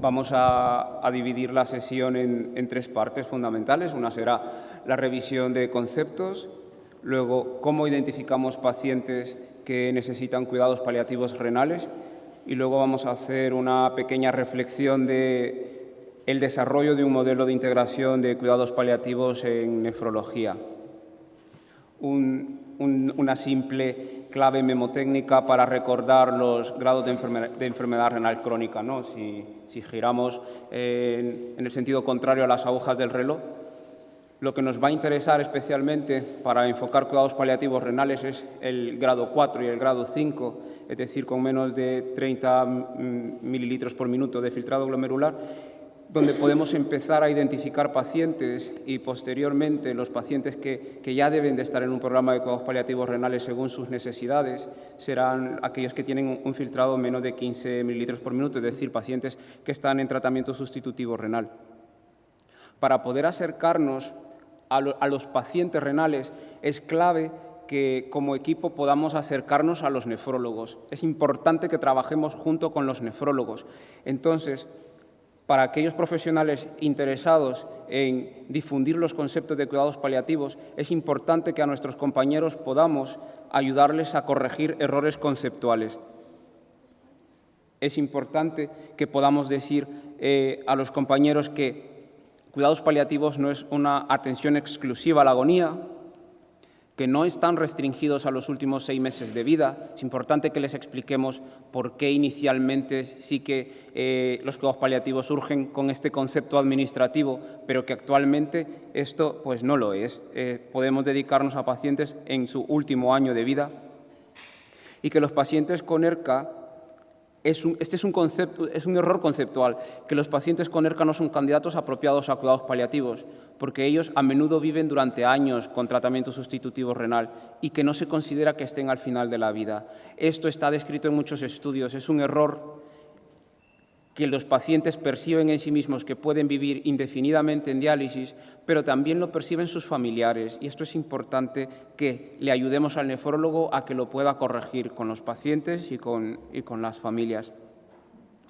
Vamos a dividir la sesión en tres partes fundamentales. Una será la revisión de conceptos, luego cómo identificamos pacientes que necesitan cuidados paliativos renales y luego vamos a hacer una pequeña reflexión de el desarrollo de un modelo de integración de cuidados paliativos en nefrología. Una simple clave memotécnica para recordar los grados de enfermedad renal crónica, ¿no? Si giramos en el sentido contrario a las agujas del reloj, lo que nos va a interesar especialmente para enfocar cuidados paliativos renales es el grado 4 y el grado 5, es decir, con menos de 30 mililitros por minuto de filtrado glomerular, donde podemos empezar a identificar pacientes y posteriormente los pacientes que ya deben de estar en un programa de cuidados paliativos renales según sus necesidades serán aquellos que tienen un filtrado menos de 15 mililitros por minuto, es decir, pacientes que están en tratamiento sustitutivo renal. Para poder acercarnos a los pacientes renales es clave que como equipo podamos acercarnos a los nefrólogos. Es importante que trabajemos junto con los nefrólogos. Entonces, para aquellos profesionales interesados en difundir los conceptos de cuidados paliativos, es importante que a nuestros compañeros podamos ayudarles a corregir errores conceptuales. Es importante que podamos decir a los compañeros que cuidados paliativos no es una atención exclusiva a la agonía, que no están restringidos a los últimos 6 meses de vida. Es importante que les expliquemos por qué inicialmente sí que los cuidados paliativos surgen con este concepto administrativo, pero que actualmente esto pues no lo es. Podemos dedicarnos a pacientes en su último año de vida y que los pacientes con ERCA este es un error conceptual, que los pacientes con ERCA no son candidatos apropiados a cuidados paliativos, porque ellos a menudo viven durante años con tratamiento sustitutivo renal y que no se considera que estén al final de la vida. Esto está descrito en muchos estudios, es un error que los pacientes perciben en sí mismos que pueden vivir indefinidamente en diálisis, pero también lo perciben sus familiares y esto es importante que le ayudemos al nefrólogo a que lo pueda corregir con los pacientes y con las familias.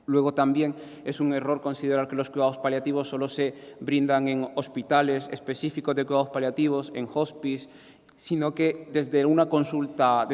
Luego también es un error considerar que los cuidados paliativos solo se brindan en hospitales específicos de cuidados paliativos, en hospice, sino que desde una consulta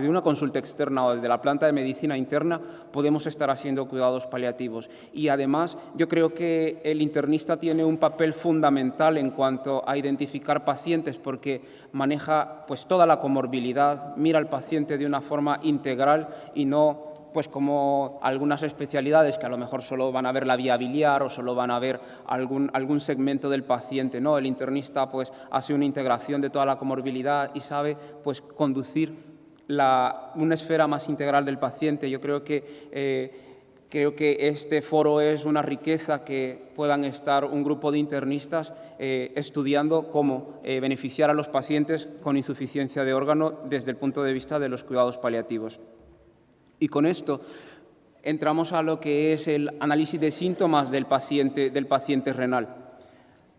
externa o desde la planta de medicina interna podemos estar haciendo cuidados paliativos. Y además yo creo que el internista tiene un papel fundamental en cuanto a identificar pacientes porque maneja pues, toda la comorbilidad, mira al paciente de una forma integral y no pues como algunas especialidades que a lo mejor solo van a ver la vía biliar o solo van a ver algún segmento del paciente, ¿no? El internista pues hace una integración de toda la comorbilidad y sabe pues conducir una esfera más integral del paciente. Yo creo que este foro es una riqueza que puedan estar un grupo de internistas estudiando cómo beneficiar a los pacientes con insuficiencia de órgano desde el punto de vista de los cuidados paliativos. Y con esto entramos a lo que es el análisis de síntomas del paciente renal.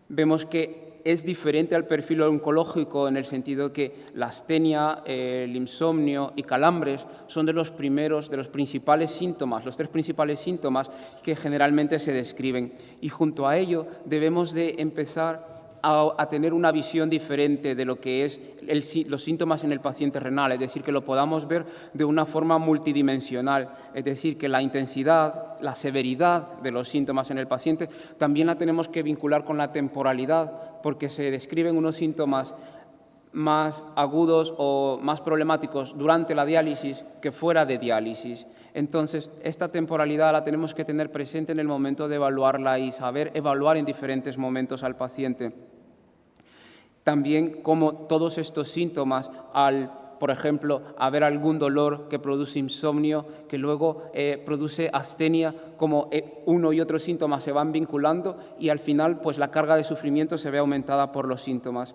Vemos que es diferente al perfil oncológico en el sentido que la astenia, el insomnio y calambres son de los principales síntomas, los 3 principales síntomas que generalmente se describen. Y junto a ello debemos de empezar a tener una visión diferente de lo que es los síntomas en el paciente renal, es decir, que lo podamos ver de una forma multidimensional, es decir, que la intensidad, la severidad de los síntomas en el paciente también la tenemos que vincular con la temporalidad, porque se describen unos síntomas más agudos o más problemáticos durante la diálisis que fuera de diálisis. Entonces, esta temporalidad la tenemos que tener presente en el momento de evaluarla y saber evaluar en diferentes momentos al paciente. También como todos estos síntomas, por ejemplo, haber algún dolor que produce insomnio, que luego produce astenia, como uno y otro síntoma se van vinculando y al final pues, la carga de sufrimiento se ve aumentada por los síntomas.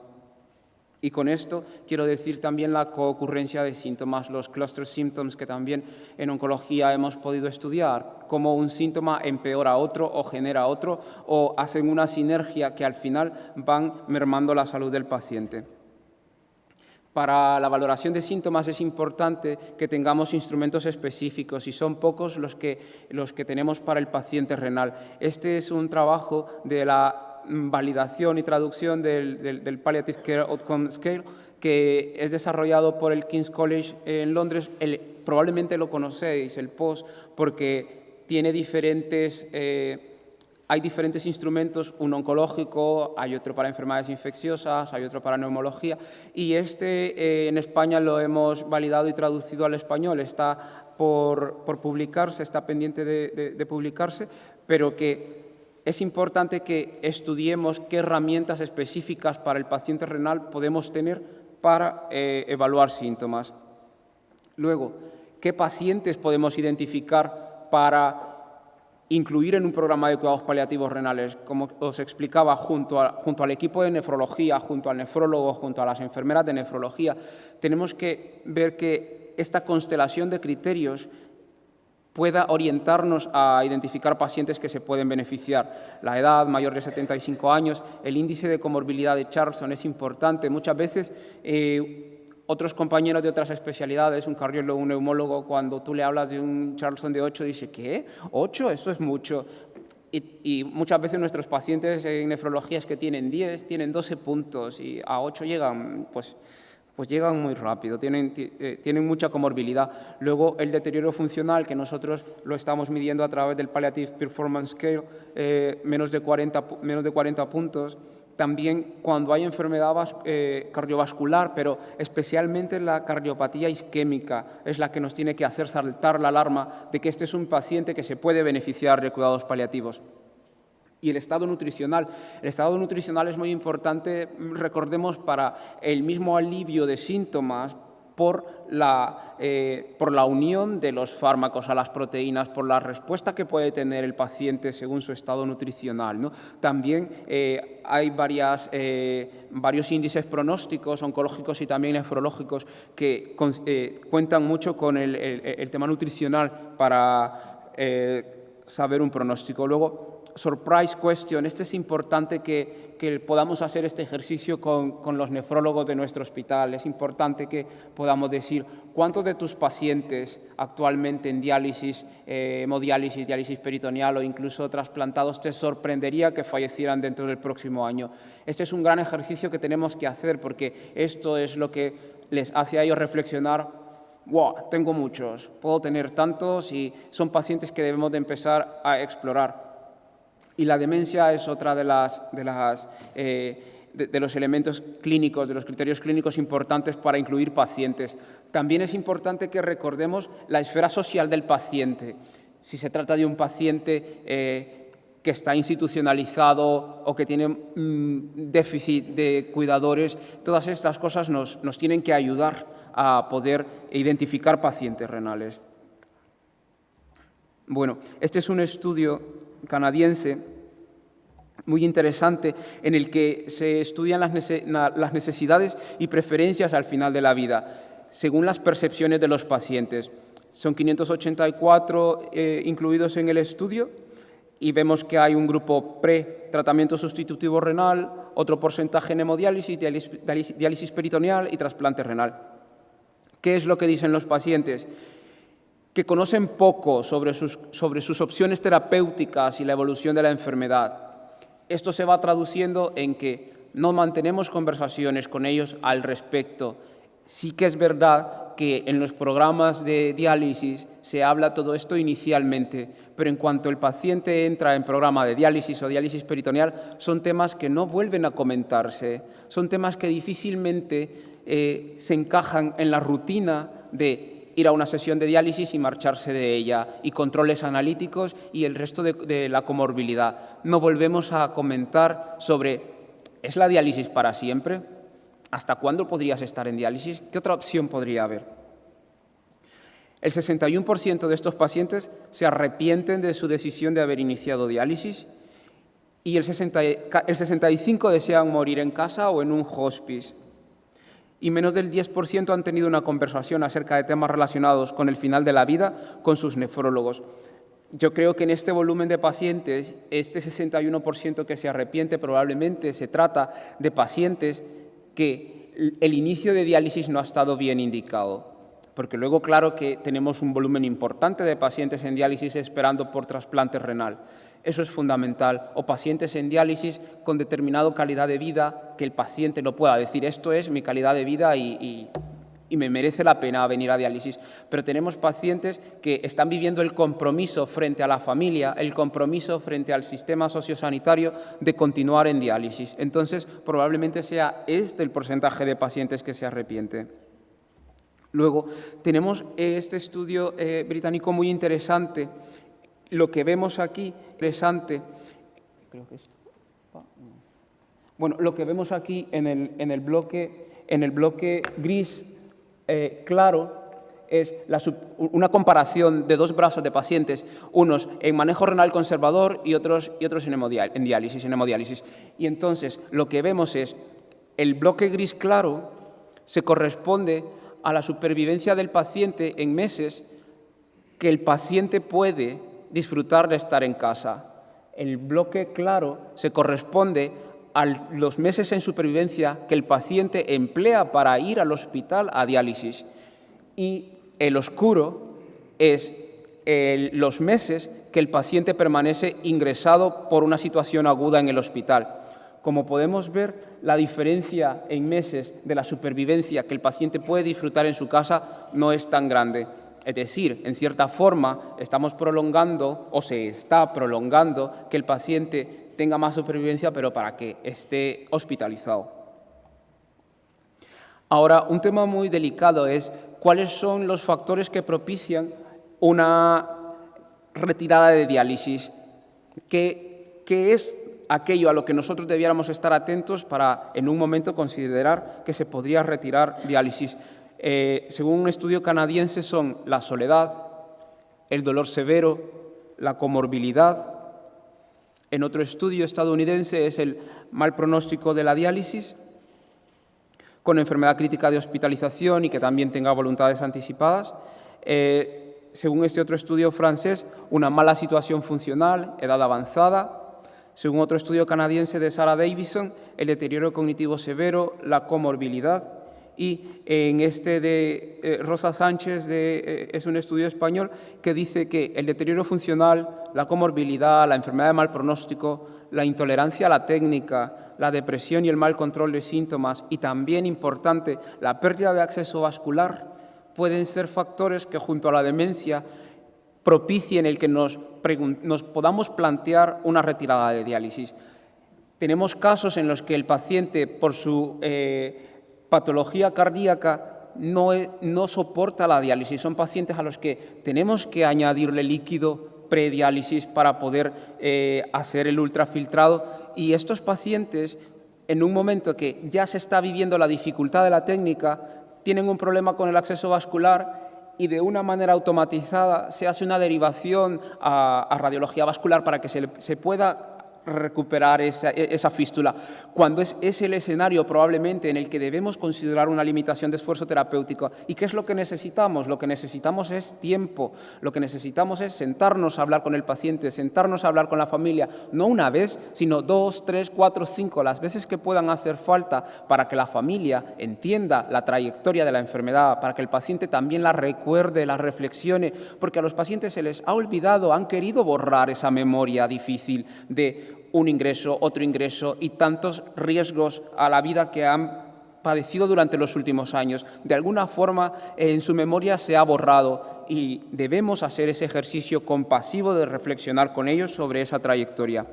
Y con esto quiero decir también la coocurrencia de síntomas, los cluster symptoms que también en oncología hemos podido estudiar, cómo un síntoma empeora otro o genera otro o hacen una sinergia que al final van mermando la salud del paciente. Para la valoración de síntomas es importante que tengamos instrumentos específicos y son pocos los que tenemos para el paciente renal. Este es un trabajo de la validación y traducción del Palliative Care Outcome Scale, que es desarrollado por el King's College en Londres. Probablemente lo conocéis, el POS, porque tiene hay diferentes instrumentos, uno oncológico, hay otro para enfermedades infecciosas, hay otro para neumología, y en España lo hemos validado y traducido al español. Está por publicarse, está pendiente de publicarse, pero que es importante que estudiemos qué herramientas específicas para el paciente renal podemos tener para evaluar síntomas. Luego, ¿qué pacientes podemos identificar para incluir en un programa de cuidados paliativos renales? Como os explicaba, junto al equipo de nefrología, junto al nefrólogo, junto a las enfermeras de nefrología, tenemos que ver que esta constelación de criterios pueda orientarnos a identificar pacientes que se pueden beneficiar. La edad, mayor de 75 años, el índice de comorbilidad de Charlson es importante. Muchas veces otros compañeros de otras especialidades, un cardiólogo, un neumólogo, cuando tú le hablas de un Charlson de 8, dice, ¿qué? ¿8? Eso es mucho. Y muchas veces nuestros pacientes en nefrología es que tienen 10, tienen 12 puntos y a 8 llegan, pues llegan muy rápido, tienen mucha comorbilidad. Luego, el deterioro funcional, que nosotros lo estamos midiendo a través del Palliative Performance Scale, menos de 40 puntos. También cuando hay enfermedad cardiovascular, pero especialmente la cardiopatía isquémica, es la que nos tiene que hacer saltar la alarma de que este es un paciente que se puede beneficiar de cuidados paliativos. Y el estado nutricional. El estado nutricional es muy importante, recordemos, para el mismo alivio de síntomas por la unión de los fármacos a las proteínas, por la respuesta que puede tener el paciente según su estado nutricional, ¿no? También hay varios índices pronósticos, oncológicos y también nefrológicos, que cuentan mucho con el tema nutricional para saber un pronóstico. Luego, surprise question. Es importante que podamos hacer este ejercicio con los nefrólogos de nuestro hospital. Es importante que podamos decir cuántos de tus pacientes actualmente en diálisis, hemodiálisis, diálisis peritoneal o incluso trasplantados te sorprendería que fallecieran dentro del próximo año. Este es un gran ejercicio que tenemos que hacer porque esto es lo que les hace a ellos reflexionar. Wow, tengo muchos, puedo tener tantos, y son pacientes que debemos de empezar a explorar. Y la demencia es otra de los elementos clínicos, de los criterios clínicos importantes para incluir pacientes. También es importante que recordemos la esfera social del paciente. Si se trata de un paciente que está institucionalizado o que tiene déficit de cuidadores, todas estas cosas nos tienen que ayudar a poder identificar pacientes renales. Bueno, este es un estudio canadiense muy interesante en el que se estudian las necesidades y preferencias al final de la vida, según las percepciones de los pacientes. Son 584 incluidos en el estudio y vemos que hay un grupo pre-tratamiento sustitutivo renal, otro porcentaje en hemodiálisis, diálisis peritoneal y trasplante renal. ¿Qué es lo que dicen los pacientes? Que conocen poco sobre sus opciones terapéuticas y la evolución de la enfermedad. Esto se va traduciendo en que no mantenemos conversaciones con ellos al respecto. Sí que es verdad que en los programas de diálisis se habla todo esto inicialmente, pero en cuanto el paciente entra en programa de diálisis o diálisis peritoneal, son temas que no vuelven a comentarse, son temas que difícilmente se encajan en la rutina de ir a una sesión de diálisis y marcharse de ella, y controles analíticos y el resto de la comorbilidad. No volvemos a comentar sobre, ¿es la diálisis para siempre? ¿Hasta cuándo podrías estar en diálisis? ¿Qué otra opción podría haber? El 61% de estos pacientes se arrepienten de su decisión de haber iniciado diálisis y el 65% desean morir en casa o en un hospice. Y menos del 10% han tenido una conversación acerca de temas relacionados con el final de la vida con sus nefrólogos. Yo creo que en este volumen de pacientes, este 61% que se arrepiente probablemente se trata de pacientes que el inicio de diálisis no ha estado bien indicado. Porque luego, claro que tenemos un volumen importante de pacientes en diálisis esperando por trasplante renal. Eso es fundamental. O pacientes en diálisis con determinada calidad de vida, que el paciente no pueda decir, esto es mi calidad de vida y me merece la pena venir a diálisis. Pero tenemos pacientes que están viviendo el compromiso frente a la familia, el compromiso frente al sistema sociosanitario de continuar en diálisis. Entonces, probablemente sea este el porcentaje de pacientes que se arrepiente. Luego, tenemos este estudio británico muy interesante. Lo que vemos aquí, lo que vemos aquí en el bloque gris claro es una comparación de dos brazos de pacientes, unos en manejo renal conservador y otros en hemodiálisis. Y entonces, lo que vemos es el bloque gris claro se corresponde a la supervivencia del paciente en meses que el paciente puede disfrutar de estar en casa. El bloque claro se corresponde a los meses en supervivencia que el paciente emplea para ir al hospital a diálisis. Y el oscuro es los meses que el paciente permanece ingresado por una situación aguda en el hospital. Como podemos ver, la diferencia en meses de la supervivencia que el paciente puede disfrutar en su casa no es tan grande. Es decir, en cierta forma, estamos prolongando o se está prolongando que el paciente tenga más supervivencia, pero para que esté hospitalizado. Ahora, un tema muy delicado es cuáles son los factores que propician una retirada de diálisis. ¿Qué es aquello a lo que nosotros debiéramos estar atentos para, en un momento, considerar que se podría retirar diálisis? Según un estudio canadiense, son la soledad, el dolor severo, la comorbilidad. En otro estudio estadounidense es el mal pronóstico de la diálisis, con enfermedad crítica de hospitalización y que también tenga voluntades anticipadas. Según este otro estudio francés, una mala situación funcional, edad avanzada. Según otro estudio canadiense de Sarah Davison, el deterioro cognitivo severo, la comorbilidad. Y en este de Rosa Sánchez, es un estudio español que dice que el deterioro funcional, la comorbilidad, la enfermedad de mal pronóstico, la intolerancia a la técnica, la depresión y el mal control de síntomas y también, importante, la pérdida de acceso vascular pueden ser factores que junto a la demencia propicien el que nos podamos plantear una retirada de diálisis. Tenemos casos en los que el paciente, por su patología cardíaca, no soporta la diálisis. Son pacientes a los que tenemos que añadirle líquido prediálisis para poder hacer el ultrafiltrado. Y estos pacientes, en un momento que ya se está viviendo la dificultad de la técnica, tienen un problema con el acceso vascular y de una manera automatizada se hace una derivación a radiología vascular para que se pueda recuperar esa fístula, cuando es el escenario probablemente en el que debemos considerar una limitación de esfuerzo terapéutico. ¿Y qué es lo que necesitamos? Lo que necesitamos es tiempo, lo que necesitamos es sentarnos a hablar con el paciente, sentarnos a hablar con la familia, no una vez, sino 2, 3, 4, 5, las veces que puedan hacer falta para que la familia entienda la trayectoria de la enfermedad, para que el paciente también la recuerde, la reflexione, porque a los pacientes se les ha olvidado, han querido borrar esa memoria difícil de un ingreso, otro ingreso y tantos riesgos a la vida que han padecido durante los últimos años. De alguna forma en su memoria se ha borrado y debemos hacer ese ejercicio compasivo de reflexionar con ellos sobre esa trayectoria.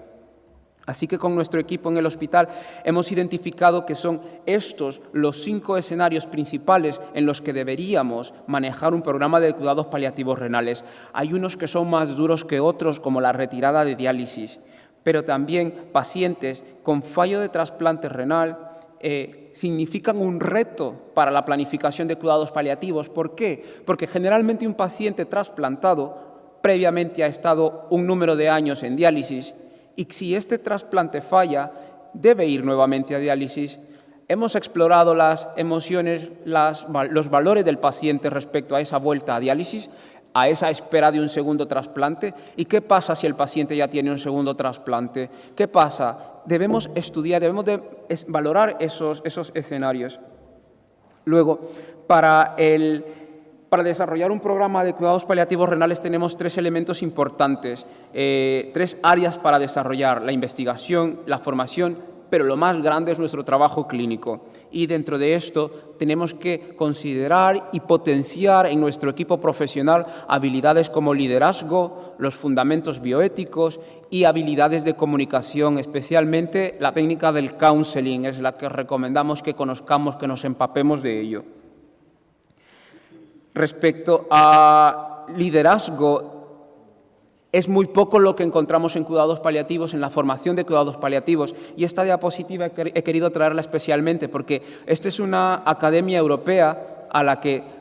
Así que con nuestro equipo en el hospital hemos identificado que son estos los 5 escenarios principales en los que deberíamos manejar un programa de cuidados paliativos renales. Hay unos que son más duros que otros, como la retirada de diálisis, pero también pacientes con fallo de trasplante renal significan un reto para la planificación de cuidados paliativos. ¿Por qué? Porque generalmente un paciente trasplantado previamente ha estado un número de años en diálisis y si este trasplante falla, debe ir nuevamente a diálisis. Hemos explorado las emociones, los valores del paciente respecto a esa vuelta a diálisis, a esa espera de un segundo trasplante. ¿Y qué pasa si el paciente ya tiene un segundo trasplante? ¿Qué pasa? Debemos estudiar, debemos valorar esos escenarios. Luego, para desarrollar un programa de cuidados paliativos renales tenemos 3 elementos importantes, 3 áreas para desarrollar: la investigación, la formación, pero lo más grande es nuestro trabajo clínico. Y dentro de esto tenemos que considerar y potenciar en nuestro equipo profesional habilidades como liderazgo, los fundamentos bioéticos y habilidades de comunicación, especialmente la técnica del counseling, es la que recomendamos que conozcamos, que nos empapemos de ello. Respecto a liderazgo, es muy poco lo que encontramos en cuidados paliativos, en la formación de cuidados paliativos, y esta diapositiva he querido traerla especialmente porque esta es una academia europea a la que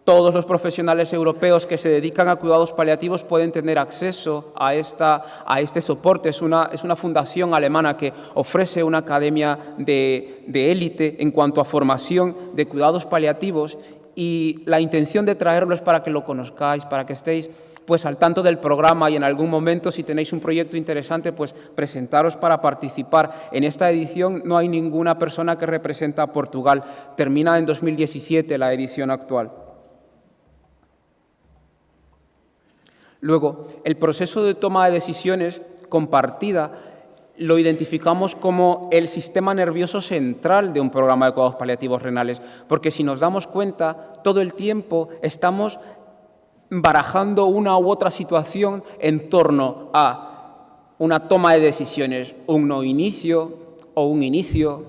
todos los profesionales europeos que se dedican a cuidados paliativos pueden tener acceso a este soporte. Es una fundación alemana que ofrece una academia de élite en cuanto a formación de cuidados paliativos, y la intención de traerlo es para que lo conozcáis, para que estéis pues al tanto del programa, y en algún momento, si tenéis un proyecto interesante, pues presentaros para participar. En esta edición no hay ninguna persona que representa a Portugal. Termina en 2017 la edición actual. Luego, el proceso de toma de decisiones compartida lo identificamos como el sistema nervioso central de un programa de cuidados paliativos renales, porque si nos damos cuenta, todo el tiempo estamos barajando una u otra situación en torno a una toma de decisiones, un no inicio, o un inicio,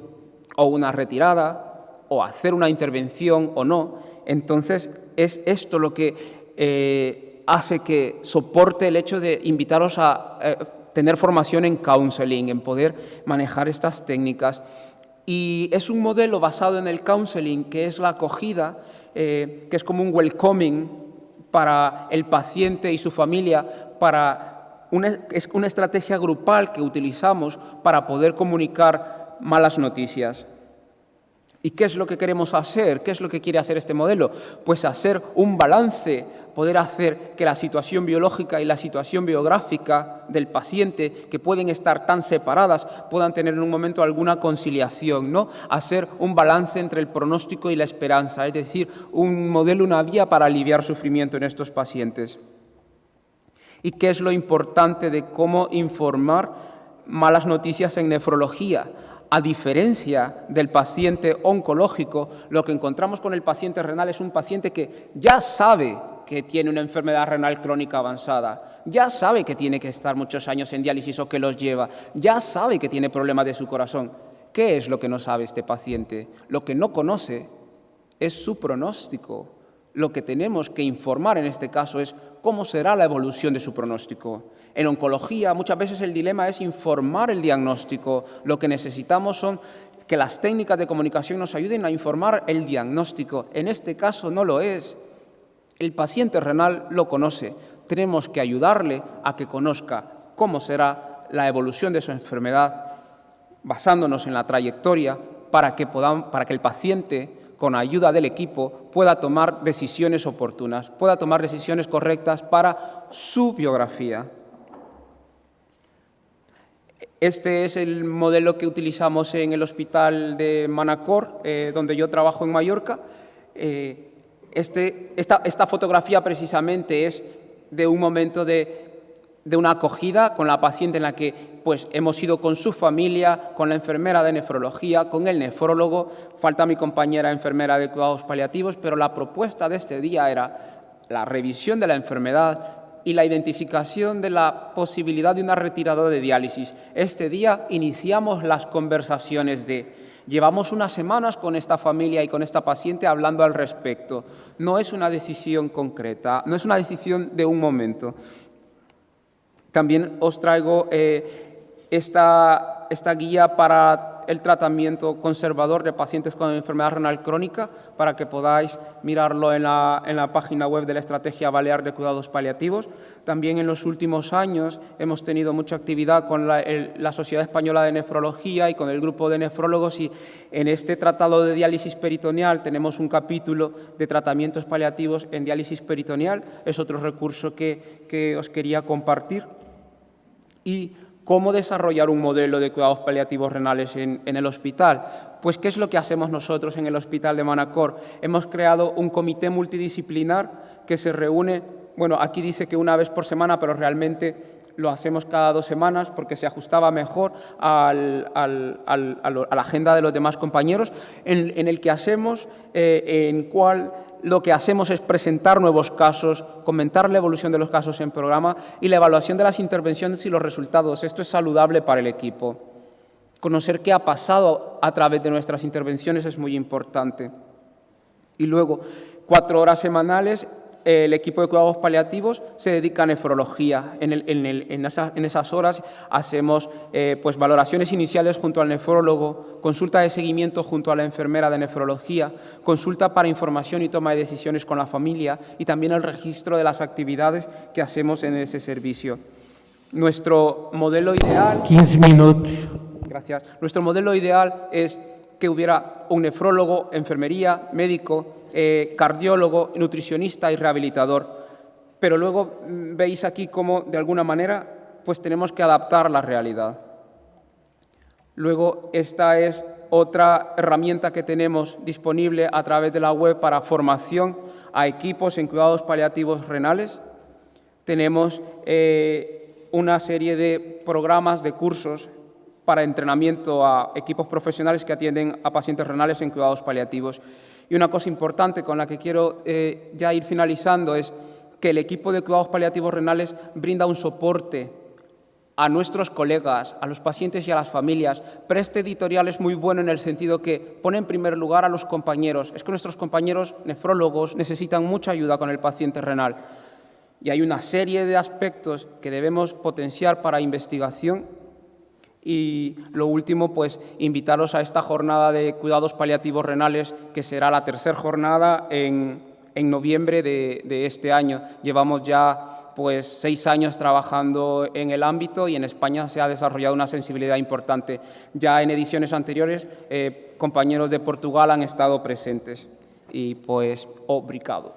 o una retirada, o hacer una intervención o no. Entonces, es esto lo que hace que soporte el hecho de invitaros a tener formación en counseling, en poder manejar estas técnicas. Y es un modelo basado en el counseling, que es la acogida, que es como un welcoming para el paciente y su familia, es una estrategia grupal que utilizamos para poder comunicar malas noticias. ¿Y qué es lo que queremos hacer? ¿Qué es lo que quiere hacer este modelo? Pues hacer un balance, poder hacer que la situación biológica y la situación biográfica del paciente, que pueden estar tan separadas, puedan tener en un momento alguna conciliación, ¿no? Hacer un balance entre el pronóstico y la esperanza, es decir, un modelo, una vía para aliviar sufrimiento en estos pacientes. ¿Y qué es lo importante de cómo informar malas noticias en nefrología? A diferencia del paciente oncológico, lo que encontramos con el paciente renal es un paciente que ya sabe que tiene una enfermedad renal crónica avanzada, ya sabe que tiene que estar muchos años en diálisis o que los lleva, ya sabe que tiene problemas de su corazón. ¿Qué es lo que no sabe este paciente? Lo que no conoce es su pronóstico. Lo que tenemos que informar en este caso es cómo será la evolución de su pronóstico. En oncología muchas veces el dilema es informar el diagnóstico. Lo que necesitamos son que las técnicas de comunicación nos ayuden a informar el diagnóstico. En este caso no lo es. El paciente renal lo conoce. Tenemos que ayudarle a que conozca cómo será la evolución de su enfermedad, basándonos en la trayectoria, para que el paciente, con ayuda del equipo, pueda tomar decisiones oportunas, pueda tomar decisiones correctas para su biografía. Este es el modelo que utilizamos en el hospital de Manacor, donde yo trabajo en Mallorca. Esta fotografía precisamente es de un momento de una acogida con la paciente en la que pues, hemos ido con su familia, con la enfermera de nefrología, con el nefrólogo, falta mi compañera enfermera de cuidados paliativos, pero la propuesta de este día era la revisión de la enfermedad y la identificación de la posibilidad de una retirada de diálisis. Este día iniciamos las conversaciones llevamos unas semanas con esta familia y con esta paciente hablando al respecto. No es una decisión concreta, no es una decisión de un momento. También os traigo esta guía para el tratamiento conservador de pacientes con enfermedad renal crónica, para que podáis mirarlo en la página web de la Estrategia Balear de Cuidados Paliativos. También en los últimos años hemos tenido mucha actividad con la Sociedad Española de Nefrología y con el grupo de nefrólogos, y en este tratado de diálisis peritoneal tenemos un capítulo de tratamientos paliativos en diálisis peritoneal. Es otro recurso que os quería compartir. Y ¿Cómo desarrollar un modelo de cuidados paliativos renales en el hospital? Pues, ¿qué es lo que hacemos nosotros en el Hospital de Manacor? Hemos creado un comité multidisciplinar que se reúne, bueno, aquí dice que una vez por semana, pero realmente lo hacemos cada 2 semanas porque se ajustaba mejor a la agenda de los demás compañeros, en el que hacemos, lo que hacemos es presentar nuevos casos, comentar la evolución de los casos en programa y la evaluación de las intervenciones y los resultados. Esto es saludable para el equipo. Conocer qué ha pasado a través de nuestras intervenciones es muy importante. Y luego, 4 horas semanales, el equipo de cuidados paliativos se dedica a nefrología. En esas horas hacemos pues, valoraciones iniciales junto al nefrólogo, consulta de seguimiento junto a la enfermera de nefrología, consulta para información y toma de decisiones con la familia y también el registro de las actividades que hacemos en ese servicio. Nuestro modelo ideal… 15 minutos. Gracias. Nuestro modelo ideal es que hubiera un nefrólogo, enfermería, médico, cardiólogo, nutricionista y rehabilitador. Pero luego veis aquí cómo, de alguna manera, pues tenemos que adaptar la realidad. Luego, esta es otra herramienta que tenemos disponible a través de la web para formación a equipos en cuidados paliativos renales. Tenemos una serie de programas, de cursos para entrenamiento a equipos profesionales que atienden a pacientes renales en cuidados paliativos. Y una cosa importante con la que quiero ya ir finalizando es que el equipo de cuidados paliativos renales brinda un soporte a nuestros colegas, a los pacientes y a las familias. Pero este editorial es muy bueno en el sentido que pone en primer lugar a los compañeros. Es que nuestros compañeros nefrólogos necesitan mucha ayuda con el paciente renal. Y hay una serie de aspectos que debemos potenciar para investigación. Y lo último, pues invitaros a esta jornada de cuidados paliativos renales, que será la 3ª jornada en noviembre de este año. Llevamos ya pues 6 años trabajando en el ámbito y en España se ha desarrollado una sensibilidad importante. Ya en ediciones anteriores, compañeros de Portugal han estado presentes. Y pues, obrigado.